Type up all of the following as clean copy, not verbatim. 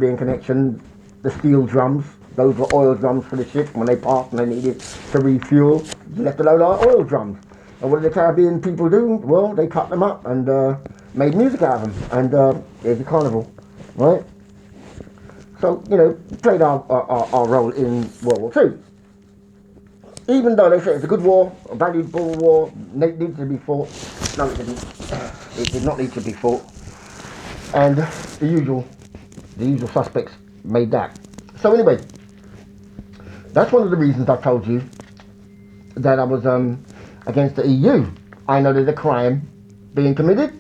Caribbean connection, the steel drums, those were oil drums for the ship when they passed and they needed to refuel. You left a load of oil drums. And what did the Caribbean people do? Well, they cut them up and made music out of them. And there's the carnival, right? So, played our role in World War Two. Even though they say it's a good war, a valuable war, needs to be fought. No, it didn't. It did not need to be fought. And the usual suspects made that. So anyway, that's one of the reasons I told you that I was against the EU. I know there's a crime being committed,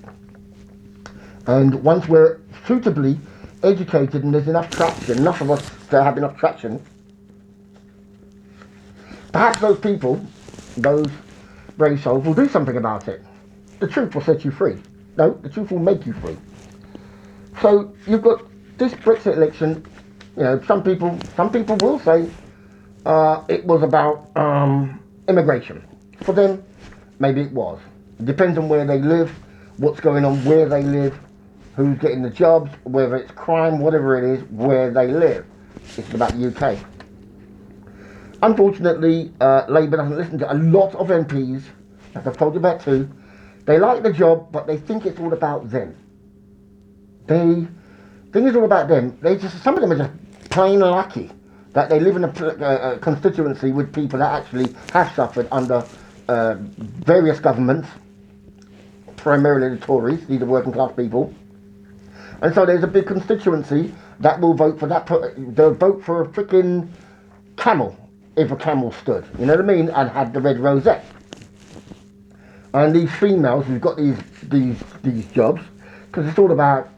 and once we're suitably educated and there's enough traction, enough of us to have enough traction, perhaps those people, those brave souls, will do something about it. The truth will set you free. No, the truth will make you free. So you've got this Brexit election. Some people will say it was about immigration. For them, maybe it was. It depends on where they live, what's going on where they live, who's getting the jobs, whether it's crime, whatever it is, where they live. It's about the UK. Unfortunately, Labour doesn't listen to a lot of MPs, as I've told you about too. They like the job, but they think it's all about them. They think it's all about them. Some of them are just plain lucky that they live in a constituency with people that actually have suffered under various governments, primarily the Tories. These are working class people, and so there's a big constituency that will vote for that. They'll vote for a freaking camel if a camel stood. You know what I mean? And had the red rosette. And these females who've got these jobs, because it's all about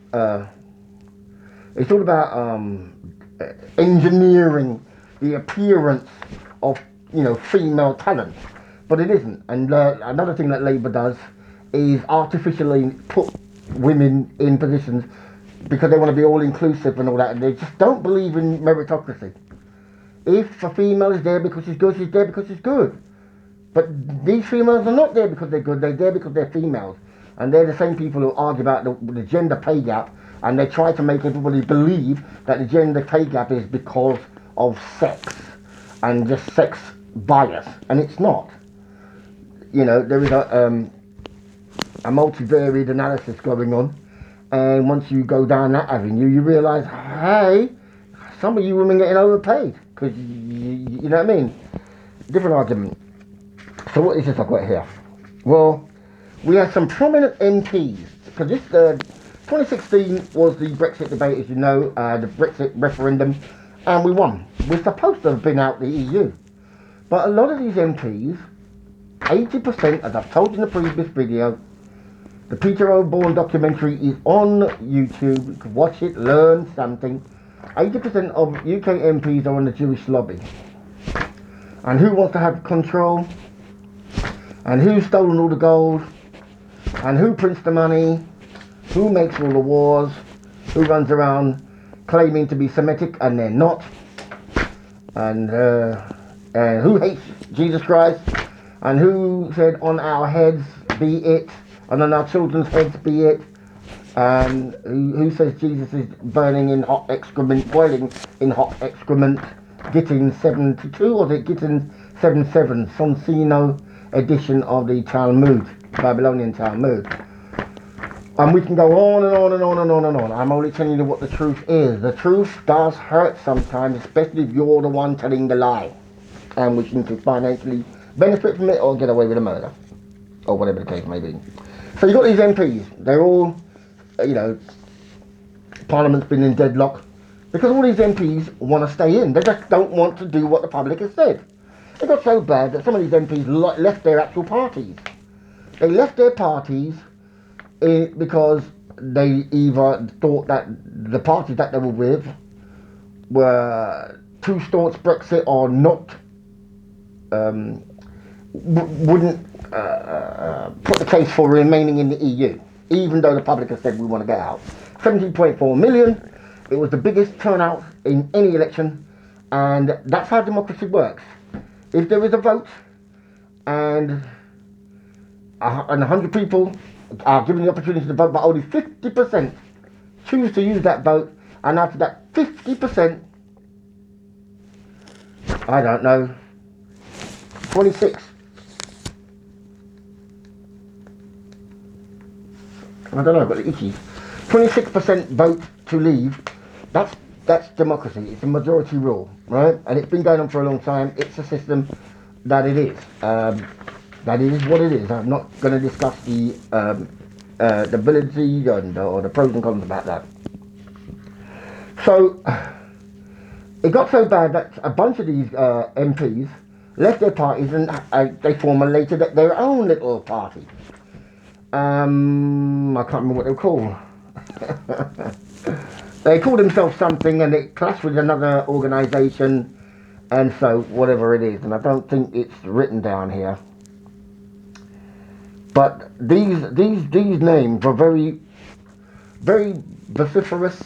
engineering the appearance of female talent, but it isn't. And another thing that Labour does is artificially put women in positions because they want to be all inclusive and all that, and they just don't believe in meritocracy. If a female is there because she's good, she's there because she's good. But these females are not there because they're good, they're there because they're females. And they're the same people who argue about the gender pay gap, and they try to make everybody believe that the gender pay gap is because of sex and just sex bias, and it's not. There is a multivariate analysis going on, and once you go down that avenue, you realise, hey, some of you women getting overpaid, because you know what I mean? Different argument. So what is this I've got here? Well, we had some prominent MPs, because this 2016 was the Brexit debate, as you know, the Brexit referendum, and we won. We're supposed to have been out the EU. But a lot of these MPs, 80%, as I've told you in the previous video, the Peter O'Bourne documentary is on YouTube. You can watch it, learn something. 80% of UK MPs are on the Jewish lobby. And who wants to have control? And who's stolen all the gold? And who prints the money? Who makes all the wars? Who runs around claiming to be Semitic and they're not? And who hates Jesus Christ? And who said on our heads be it, and on our children's heads be it? And who says Jesus is burning in hot excrement, boiling in hot excrement? Gittin 72, or is it Gittin 77? Sonsino edition of the Talmud, Babylonian Talmud. And we can go on and on and on and on and on. I'm only telling you what the truth is. The truth does hurt sometimes, especially if you're the one telling the lie, and wishing to financially benefit from it or get away with a murder, or whatever the case may be. So you've got these MPs. They're all, Parliament's been in deadlock because all these MPs want to stay in. They just don't want to do what the public has said. It got so bad that some of these MPs left their actual parties. They left their parties because they either thought that the parties that they were with were too staunch Brexit or not, wouldn't put the case for remaining in the EU, even though the public has said we want to get out. 17.4 million. It was the biggest turnout in any election, and that's how democracy works. If there is a vote and 100 people are given the opportunity to vote, but only 50% choose to use that vote, And after that, 50%, I don't know, 26. I don't know, I've got the itchies. 26% vote to leave. That's democracy. It's a majority rule, right? And it's been going on for a long time. It's a system that it is. That is what it is. I'm not going to discuss the ability or the pros and cons about that. So it got so bad that a bunch of these MPs left their parties and they formulated their own little party. I can't remember what they were called. They called themselves something and it clashed with another organisation, and so whatever it is, and I don't think it's written down here. But these names were very, very vociferous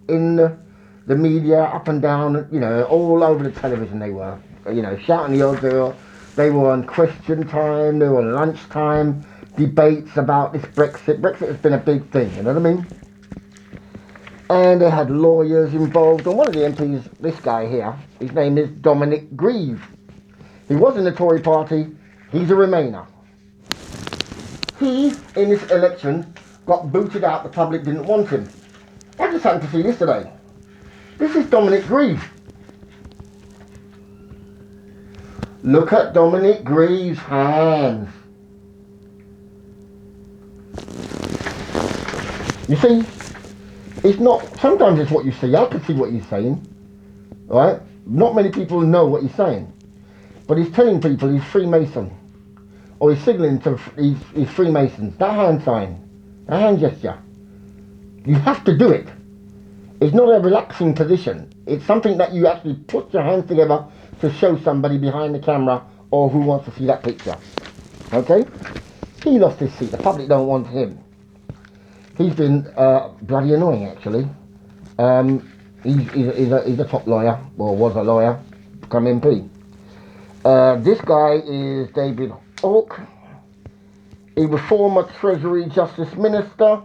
in the media, up and down, you know, all over the television they were, you know, shouting the odds. They were on question time, they were on lunchtime, debates about this Brexit. Brexit has been a big thing, you know what I mean? And they had lawyers involved, and one of the MPs, this guy here, his name is Dominic Grieve. He was in the Tory party, he's a Remainer. He, in this election, got booted out, the public didn't want him. I just happened to see this today. This is Dominic Grieve. Look at Dominic Grieve's hands. You see? It's not, sometimes it's what you see. I can see what he's saying, right? Not many people know what he's saying, but he's telling people he's Freemason, or he's signaling to he's Freemasons. That hand sign, that hand gesture, you have to do it. It's not a relaxing position. It's something that you actually put your hands together to show somebody behind the camera or who wants to see that picture. Okay? He lost his seat. The public don't want him. He's been bloody annoying, actually. He's a top lawyer, or was a lawyer, become MP. This guy is David Hawke. He was former Treasury Justice Minister.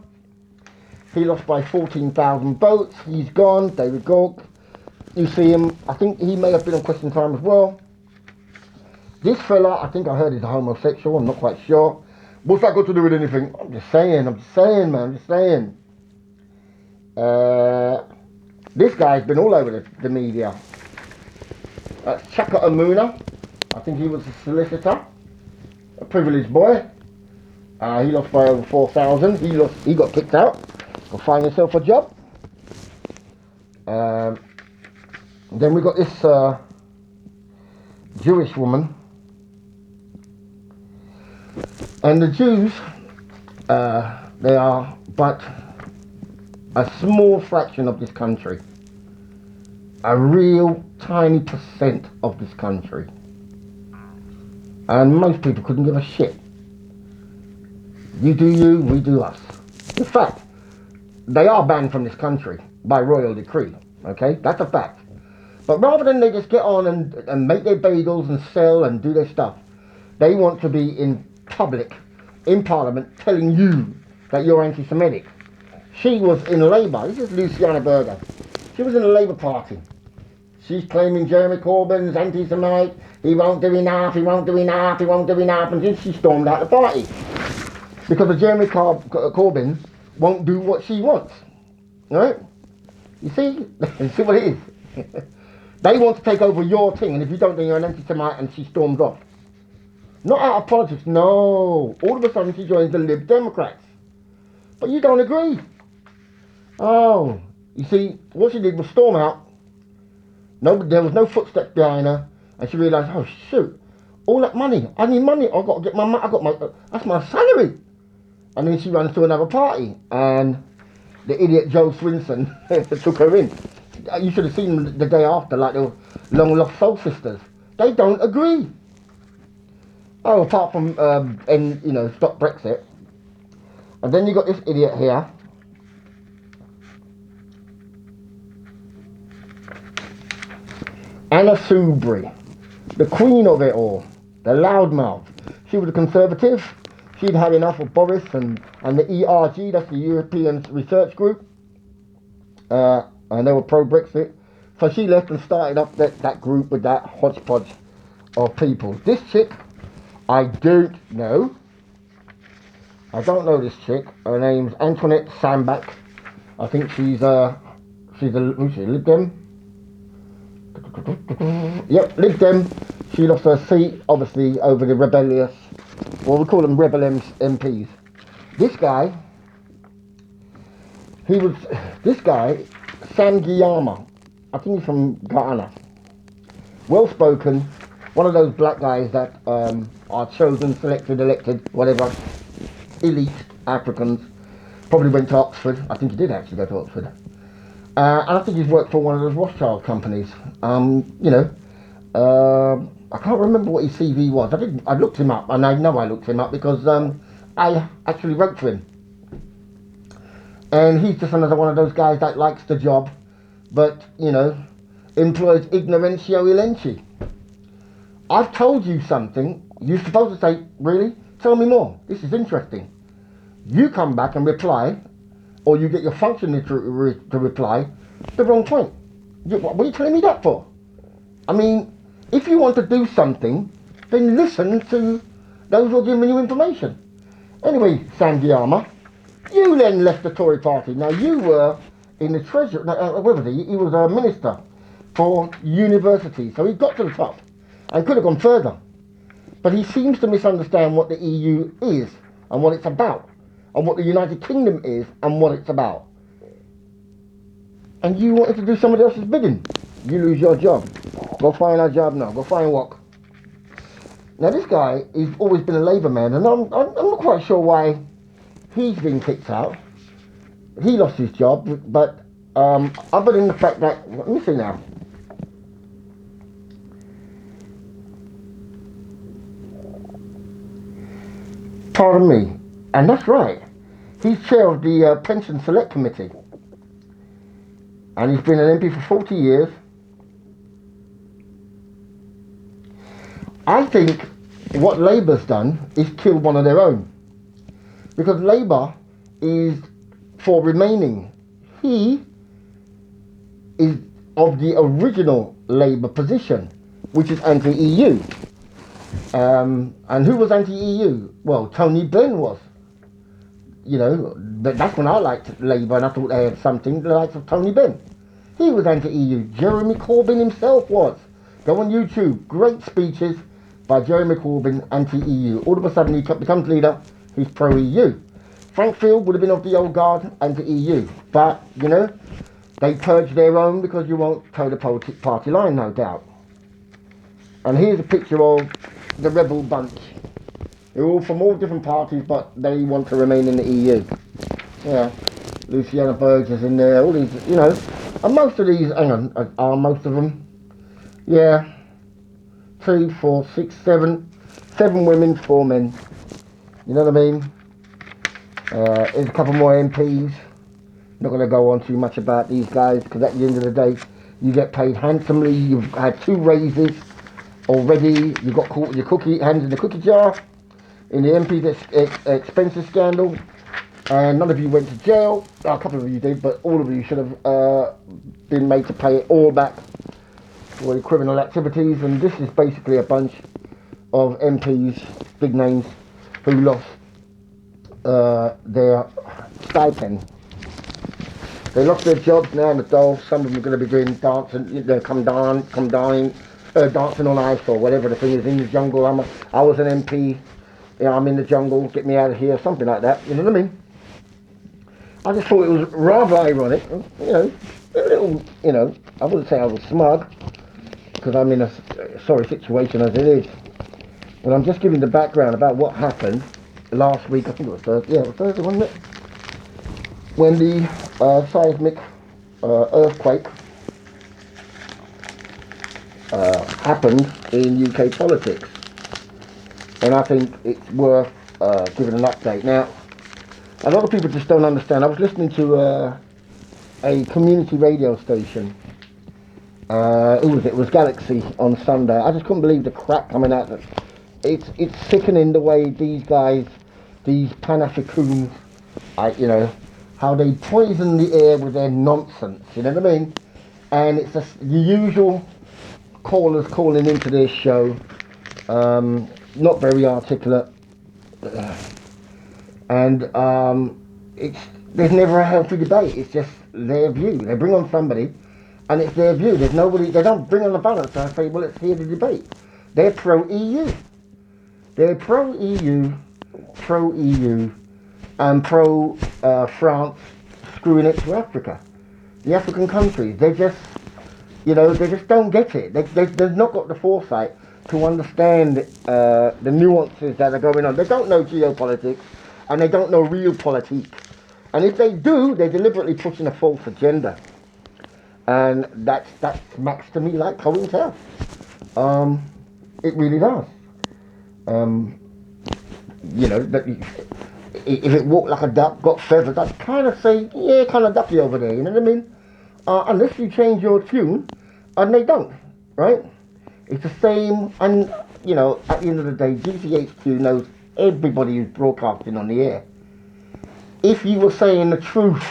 He lost by 14,000 votes. He's gone, David Hawke. You see him, I think he may have been on Question Time as well. This fella, I think I heard he's a homosexual, I'm not quite sure. What's that got to do with anything? I'm just saying, man, I'm just saying. This guy's been all over the media. That's Chaka Amuna. I think he was a solicitor. A privileged boy. He lost by over 4,000. He got kicked out. Go find yourself a job. Then we got this Jewish woman. And the Jews, they are but a small fraction of this country. A real tiny percent of this country. And most people couldn't give a shit. You do you, we do us. In fact, they are banned from this country by royal decree. Okay, that's a fact. But rather than they just get on and make their bagels and sell and do their stuff, they want to be in public, in Parliament, telling you that you're anti-Semitic. She was in Labour. This is Luciana Berger. She was in the Labour Party. She's claiming Jeremy Corbyn's anti-Semitic. He won't do enough, he won't do enough, he won't do enough. And then she stormed out the party. Because the Jeremy Corbyn won't do what she wants. Right? You see? See what it is? They want to take over your thing, and if you don't, then you're an anti-Semite, and she storms off. Not out of politics, no. All of a sudden she joins the Lib Democrats. But you don't agree. Oh, you see, what she did was storm out. No, there was no footsteps behind her, and she realised, oh shoot, all that money, I need money, I've got to get my money, that's my salary. And then she runs to another party, and the idiot Joe Swinson took her in. You should have seen them the day after, like the long lost soul sisters. They don't agree. Oh, apart from, stop Brexit. And then you got this idiot here. Anna Soubry, the queen of it all, the loudmouth. She was a conservative. She'd had enough of Boris and the ERG, that's the European Research Group. and they were pro-Brexit. So she left and started up that group with that hodgepodge of people. This chick, I don't know. I don't know this chick. Her name's Antoinette Sandbach. I think she's who's she, Lib Dem? Yep, Lib Dem. She lost her seat, obviously, over the rebellious, well, we call them rebel MPs. This guy, Sam Guillama, I think he's from Ghana. Well spoken, one of those black guys that are chosen, selected, elected, whatever, elite Africans. Probably went to Oxford. I think he did actually go to Oxford. And I think he's worked for one of those Rothschild companies. I can't remember what his CV was. I looked him up, and I know I looked him up because I actually wrote to him. And he's just another one of those guys that likes the job, but, employs ignorantio elenchi. I've told you something. You're supposed to say, really? Tell me more. This is interesting. You come back and reply, or you get your functionary to reply the wrong point. What are you telling me that for? I mean, if you want to do something, then listen to those who are giving you information. Anyway, Sam Guillama, you then left the Tory party. Now, you were in the Treasury, where was he? He was a minister for university, so he got to the top and could have gone further. But he seems to misunderstand what the EU is and what it's about, and what the United Kingdom is and what it's about. And you wanted to do somebody else's bidding. You lose your job. Go find a job now. Go find work. Now this guy has always been a Labour man, and I'm not quite sure why he's been kicked out. He lost his job, but other than the fact that, let me see now. Pardon me. And that's right. He's chair of the Pension Select Committee. And he's been an MP for 40 years. I think what Labour's done is kill one of their own. Because Labour is for remaining. He is of the original Labour position, which is anti-EU. And who was anti-EU? Well, Tony Benn was. That's when I liked Labour, and I thought they had something the likes of Tony Benn. He was anti-EU. Jeremy Corbyn himself was. Go on YouTube. Great speeches by Jeremy Corbyn, anti-EU. All of a sudden he becomes leader, he's pro-EU. Frank Field would have been of the old guard, anti-EU. But, they purged their own because you won't toe the party line, no doubt. And here's a picture of the rebel bunch. They're all from all different parties, but they want to remain in the EU. Yeah, Luciana Burgess in there, all these, and most of these, hang on, are most of them? Yeah, 2, 4, 6, 7 women, 4 men. You know what I mean? There's a couple more MPs. Not going to go on too much about these guys, because at the end of the day, you get paid handsomely. You've had 2 raises already. You got caught with your hands in the cookie jar in the MP's expenses scandal, and none of you went to jail. A couple of you did, but all of you should have been made to pay it all back for the criminal activities. And this is basically a bunch of MPs, big names, who lost their stipend. They lost their jobs now in the dole. Some of them are going to be doing dancing, dancing on ice or whatever the thing is in the jungle. I was an MP. I'm in the jungle, get me out of here, something like that, you know what I mean? I just thought it was rather ironic, a little, I wouldn't say I was smug, because I'm in a sorry situation as it is. But I'm just giving the background about what happened last week, I think it was Thursday, it was Thursday, wasn't it? When the seismic earthquake happened in UK politics. And I think it's worth giving an update. Now, a lot of people just don't understand. I was listening to a community radio station. Who was it? It was Galaxy on Sunday. I just couldn't believe the crap coming out. It's sickening the way these guys, these Pan-Africans, how they poison the air with their nonsense. You know what I mean? And it's just the usual callers calling into this show, not very articulate, and it's there's never a healthy debate. It's just their view. They bring on somebody, and it's their view. There's nobody. They don't bring on the balance and say, well, let's hear the debate. They're pro EU. They're pro EU, and pro France screwing it to Africa. The African countries, they just, they just don't get it. They've not got the foresight to understand the nuances that are going on. They don't know geopolitics, and they don't know real politics. And if they do, they're deliberately pushing a false agenda. And that's smacks to me like Cohen's house. It really does. If it walked like a duck, got feathers, I'd kind of say, yeah, kind of ducky over there, you know what I mean? Unless you change your tune, and they don't, right? It's the same, and, at the end of the day, GCHQ knows everybody who's broadcasting on the air. If you were saying the truth,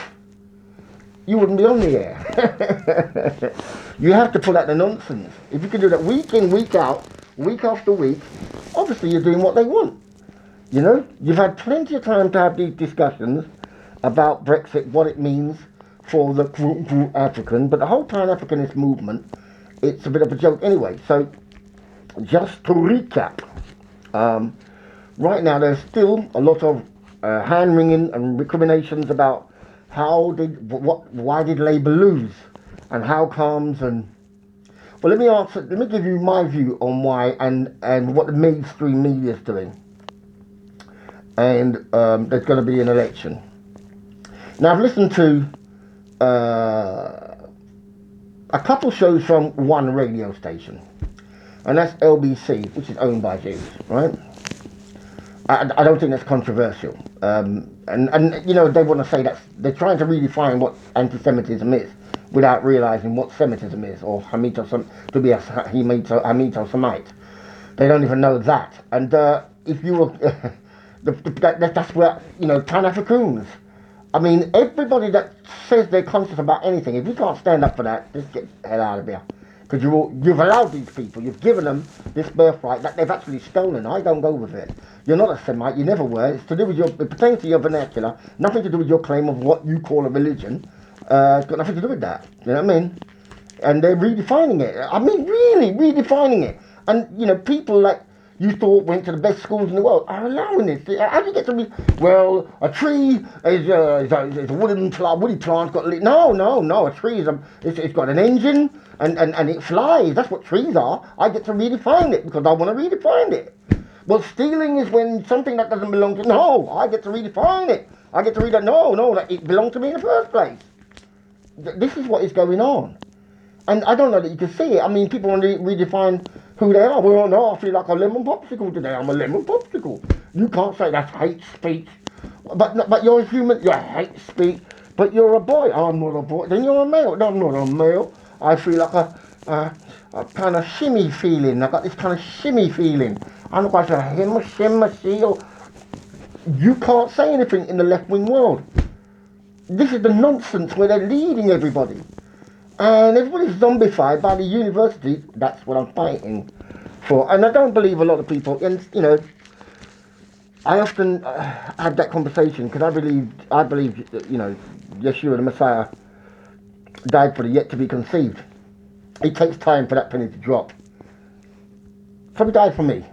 you wouldn't be on the air. You have to pull out the nonsense. If you can do that week in, week out, week after week, obviously you're doing what they want. You've had plenty of time to have these discussions about Brexit, what it means for the African, but the whole Pan-Africanist movement, it's a bit of a joke anyway. So, just to recap, right now there's still a lot of hand-wringing and recriminations about why did Labour lose, and how comes, and well, let me give you my view on why and what the mainstream media is doing. And there's going to be an election. Now I've listened to a couple shows from one radio station, and that's LBC, which is owned by Jews, right? I don't think that's controversial. And they want to say that they're trying to redefine what anti-Semitism is without realizing what Semitism is, or to be a Hamito-Semite. They don't even know that. And if you were... that's where, Pan-Africans. I mean, everybody that says they're conscious about anything, if you can't stand up for that, just get the hell out of here. Because you've allowed these people, you've given them this birthright that they've actually stolen. I don't go with it. You're not a Semite, you never were. It's to do with it pertains to your vernacular, nothing to do with your claim of what you call a religion. It's got nothing to do with that. You know what I mean? And they're redefining it. I mean, really redefining it. And, people like you thought went to the best schools in the world are allowing this. How do you get to be, well, a tree is a woody plant got lit. No, a tree it's got an engine and it flies. That's what trees are. I get to redefine it because I want to redefine it. Well, stealing is when something that doesn't belong to, no, I get to redefine it. I get to read that, no, that it belonged to me in the first place. This is what is going on. And I don't know that you can see it. I mean, people want to redefine who they are. Well, no, I feel like a lemon popsicle today. I'm a lemon popsicle. You can't say that's hate speech. But you're a human. You're hate speech. But you're a boy. I'm not a boy. Then you're a male. No, I'm not a male. I feel like a kind of shimmy feeling. I got this kind of shimmy feeling. I'm like a shimmy. You can't say anything in the left-wing world. This is the nonsense where they're leading everybody. And everybody's zombified by the university. That's what I'm fighting for. And I don't believe a lot of people, and I often have that conversation because I believe Yeshua the Messiah died for the yet to be conceived. It takes time for that penny to drop. So he died for me.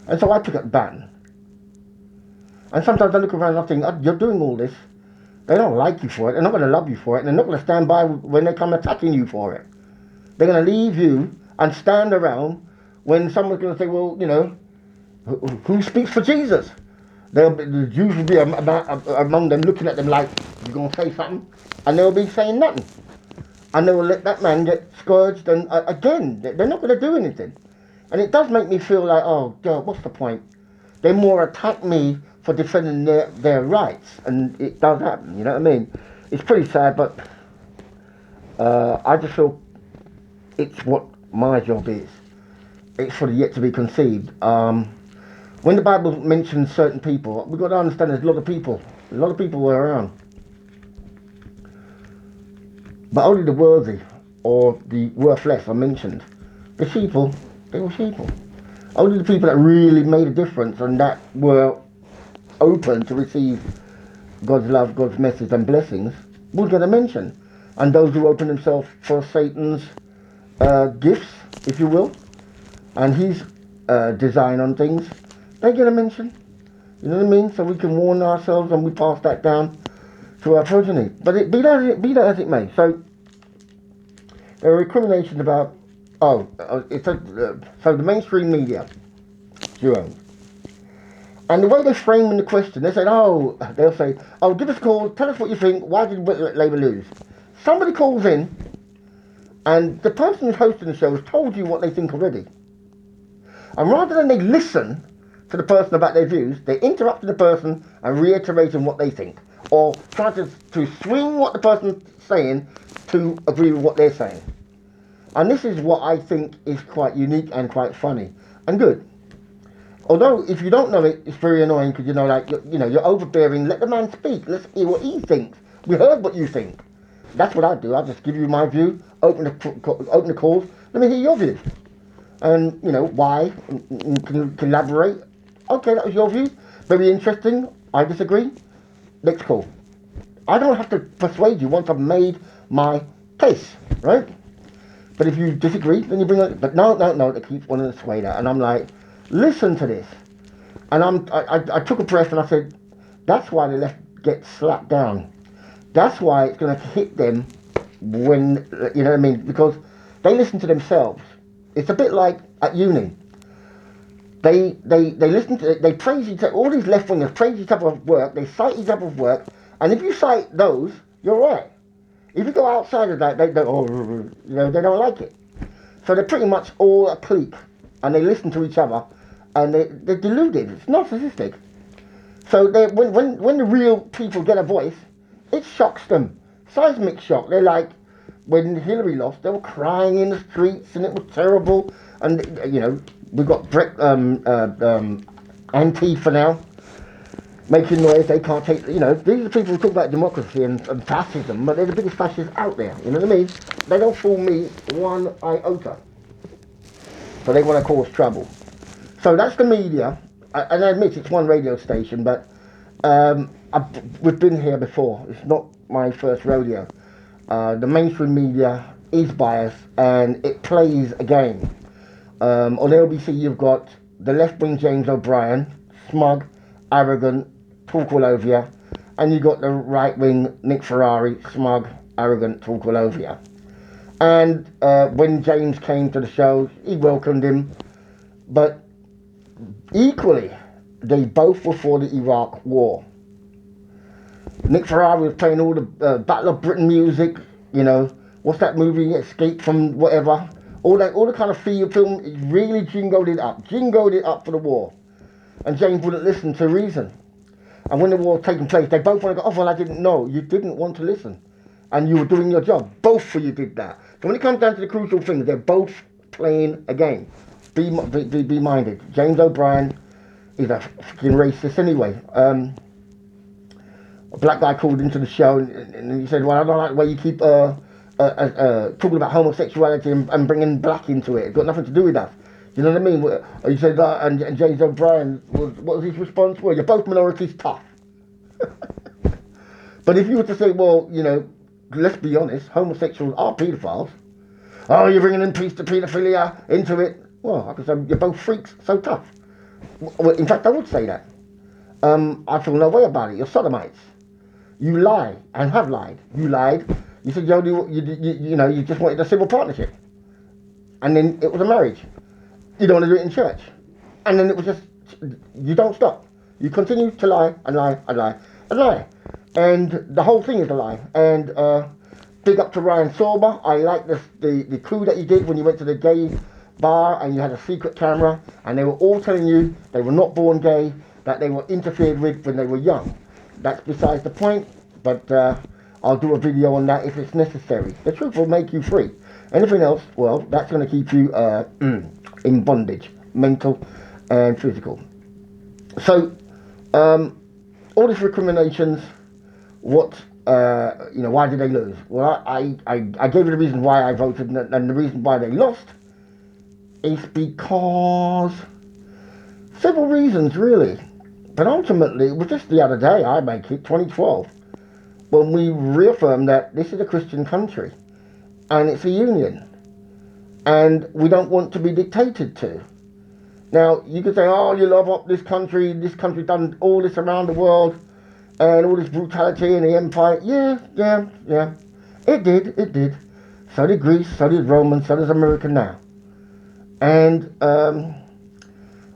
And so I pick up the baton. And sometimes I look around and I think, oh, you're doing all this. They don't like you for it. They're not going to love you for it. And they're not going to stand by when they come attacking you for it. They're going to leave you and stand around when someone's going to say, well, who speaks for Jesus? The Jews will be among them looking at them like, you're going to say something? And they'll be saying nothing. And they will let that man get scourged. And again, they're not going to do anything. And it does make me feel like, oh, God, what's the point? They more attack me for defending their rights, and it does happen, you know what I mean? It's pretty sad, but I just feel it's what my job is. It's for the yet to be conceived. When the Bible mentions certain people, we've got to understand there's a lot of people A lot of people were around. But only the worthy or the worthless are mentioned. The sheeple, they were sheeple. Only the people that really made a difference and that were open to receive God's love, God's message and blessings would get a mention. And those who open themselves for Satan's gifts, if you will, and his design on things, they get a mention. You know what I mean? So we can warn ourselves and we pass that down to our progeny. But be that as it may. So there are recriminations about, so the mainstream media, Jerome. And the way they frame the question, they'll say, give us a call, tell us what you think, why did Labour lose? Somebody calls in, and the person who's hosting the show has told you what they think already. And rather than they listen to the person about their views, they interrupt the person and reiterating what they think, or try to swing what the person's saying to agree with what they're saying. And this is what I think is quite unique and quite funny and good. Although, if you don't know it, it's very annoying because, you're overbearing. Let the man speak. Let's hear what he thinks. We heard what you think. That's what I do. I just give you my view, open the calls. Let me hear your view. And, why? Can collaborate. Okay, that was your view. Very interesting. I disagree. Next call. I don't have to persuade you once I've made my case, right? But if you disagree, then you bring it. But no, they keep wanting to sway that. And I'm like, listen to this. And I took a breath and I said, that's why the left gets slapped down. That's why it's going to hit them when, you know what I mean? Because they listen to themselves. It's a bit like at uni. They listen to, they praise each other, all these left wingers praise each other's work, they cite each other's work, and if you cite those, you're right. If you go outside of that, they don't like it. So they're pretty much all a clique, and they listen to each other, and they're deluded. It's narcissistic. So when the real people get a voice, it shocks them. Seismic shock. They're like, when Hillary lost, they were crying in the streets, and it was terrible. And we've got Antifa now, making noise. They can't take, these are the people who talk about democracy and fascism, but they're the biggest fascists out there, you know what I mean? They don't fool me one iota. So they want to cause trouble. So that's the media, and I admit it's one radio station, but we've been here before. It's not my first rodeo. The mainstream media is biased, and it plays a game. On LBC you've got the left-wing James O'Brien, smug, arrogant, talk all over you, and you got the right-wing Nick Ferrari, smug, arrogant, talk all over you. And when James came to the show, he welcomed him, but equally, they both were for the Iraq War. Nick Ferrari was playing all the Battle of Britain music, what's that movie, Escape from whatever, all the kind of film, he really jingoed it up for the war. And James wouldn't listen to reason. And when the war was taking place, they both want to go, I didn't know. You didn't want to listen. And you were doing your job. Both of you did that. So when it comes down to the crucial things, they're both playing a game. Be minded. James O'Brien is a fucking racist anyway. A black guy called into the show and he said, well, I don't like the way you keep talking about homosexuality and bringing black into it. It's got nothing to do with that. You know what I mean? He said, and James O'Brien, what was his response? Well, you're both minorities, tough. But if you were to say, well, let's be honest, homosexuals are paedophiles. Oh, you're bringing in paedophilia into it. Well, I could say, you're both freaks, so tough. Well, in fact, I would say that. I feel no way about it. You're sodomites. You lie and have lied. You lied. You said you just wanted a civil partnership, and then it was a marriage. You don't want to do it in church, and then it was just you don't stop. You continue to lie and lie and lie and lie, and the whole thing is a lie. And big up to Ryan Sorber. I like the coup that you did when you went to the gay bar and you had a secret camera, and they were all telling you they were not born gay, that they were interfered with when they were young. That's besides the point, but I'll do a video on that if it's necessary. The truth will make you free. Anything else, well, that's going to keep you in bondage, mental and physical. So, all these recriminations. What, why did they lose? Well, I gave you the reason why I voted, and the reason why they lost is because several reasons, really. But ultimately, it was just the other day, I make it, 2012, when we reaffirmed that this is a Christian country and it's a union and we don't want to be dictated to. Now, you could say, oh, you love up this country done all this around the world and all this brutality in the empire. Yeah. It did. So did Greece, so did Rome, so does America now. And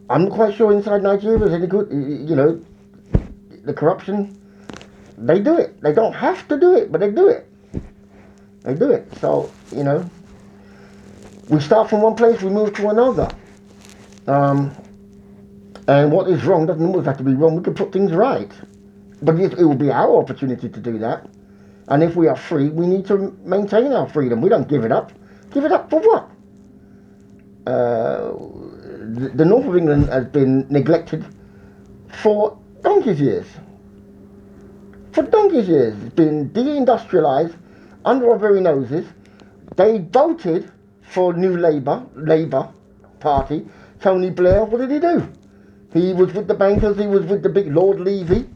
I'm not quite sure inside Nigeria is any good. The corruption, they do it. They don't have to do it, but they do it. They do it. So, we start from one place, we move to another. And what is wrong doesn't always have to be wrong. We can put things right. But it will be our opportunity to do that. And if we are free, we need to maintain our freedom. We don't give it up. Give it up for what? The north of England has been neglected for donkey's years. It's been deindustrialised under our very noses. They voted for New Labour Party. Tony Blair, what did he do? He was with the bankers, he was with the big Lord Levy.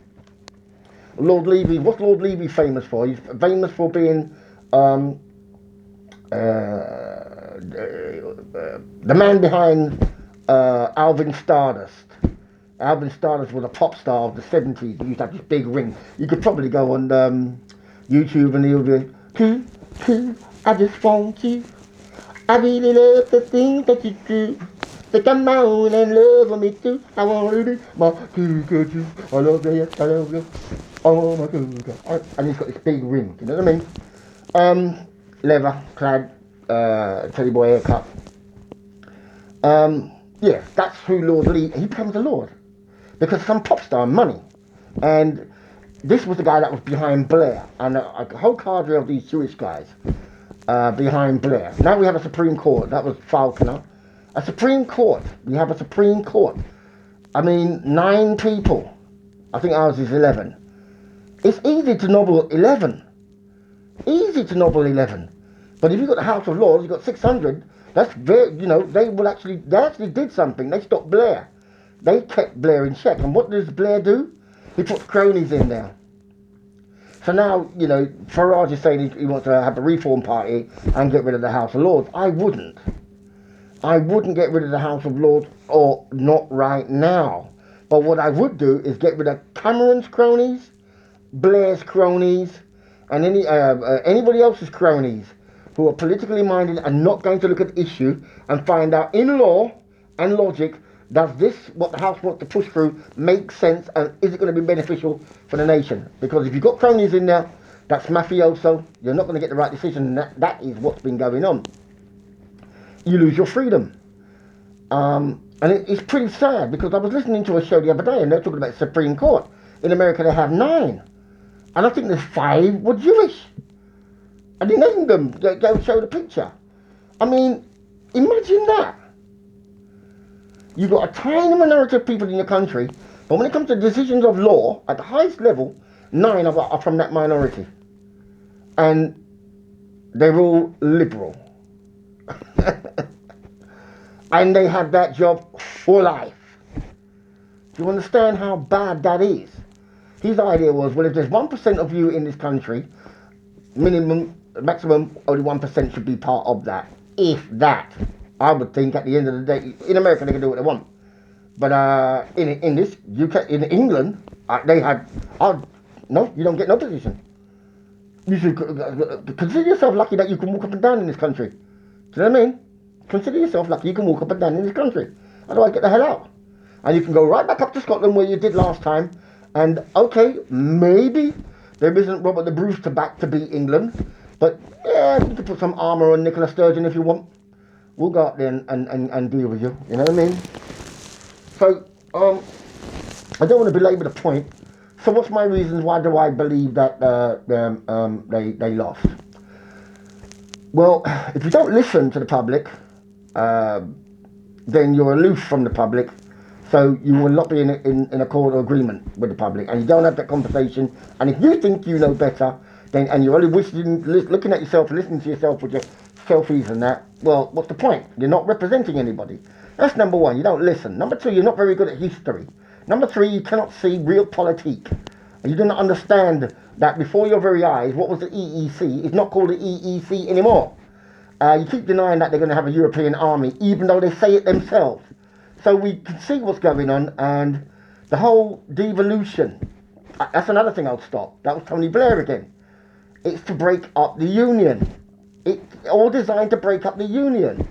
What's Lord Levy famous for? He's famous for being the man behind Alvin Stardust. Alvin Stardust was a pop star of the 70s. He used to have this big ring. You could probably go on YouTube and he'll be, I just want you. I really love the things that you do. So come on and love me too. I want to be my good. I love you. Oh my God. And he's got this big ring. You know what I mean? Leather clad, teddy boy haircut. Yeah, that's who Lord Lee. He becomes a lord because some pop star money, and this was the guy that was behind Blair and a whole cadre of these Jewish guys behind Blair. Now we have a Supreme Court. That was Falconer. A Supreme Court. We have a Supreme Court. I mean, 9 people. I think ours is 11. It's easy to nobble 11. But if you've got the House of Lords, you've got 600. That's very, they actually did something. They stopped Blair. They kept Blair in check. And what does Blair do? He puts cronies in there. So now, Farage is saying he wants to have a reform party and get rid of the House of Lords. I wouldn't get rid of the House of Lords, or not right now. But what I would do is get rid of Cameron's cronies, Blair's cronies, and anybody else's cronies who are politically minded and not going to look at the issue and find out in law and logic, does this, what the House wants to push through, make sense, and is it going to be beneficial for the nation? Because if you've got cronies in there, that's mafioso, you're not going to get the right decision, and that is what's been going on. You lose your freedom. And it's pretty sad, because I was listening to a show the other day and they're talking about the Supreme Court. In America they have 9. And I think there's 5 were Jewish. And they named them, they go show the picture. I mean, imagine that. You've got a tiny minority of people in your country, but when it comes to decisions of law, at the highest level, 9 are from that minority. And they're all liberal. And they have that job for life. Do you understand how bad that is? His idea was, well, if there's 1% of you in this country, maximum, only 1% should be part of that. If that. I would think at the end of the day, in America they can do what they want. But in this UK, in England, they had, no, you don't get no position. You should consider yourself lucky that you can walk up and down in this country. Do you know what I mean? Consider yourself lucky you can walk up and down in this country. Otherwise, get the hell out. And you can go right back up to Scotland where you did last time. And okay, maybe there isn't Robert the Brewster back to beat England. But yeah, you can put some armour on Nicola Sturgeon if you want. We'll go up there and deal with you. You know what I mean? So, I don't want to belabor the point. So what's my reasons? Why do I believe that they lost? Well, if you don't listen to the public, then you're aloof from the public. So you will not be in accord or agreement with the public, and you don't have that conversation. And if you think you know better, then and you're only looking at yourself, listening to yourself with your selfies and that, well, what's the point? You're not representing anybody. That's number one. You don't listen. Number two, you're not very good at history. Number three, you cannot see real politique. And you do not understand that before your very eyes, what was the EEC is not called the EEC anymore. You keep denying that they're going to have a European army, even though they say it themselves. So we can see what's going on, and the whole devolution. That's another thing I'll stop. That was Tony Blair again. It's to break up the union. It's all designed to break up the union.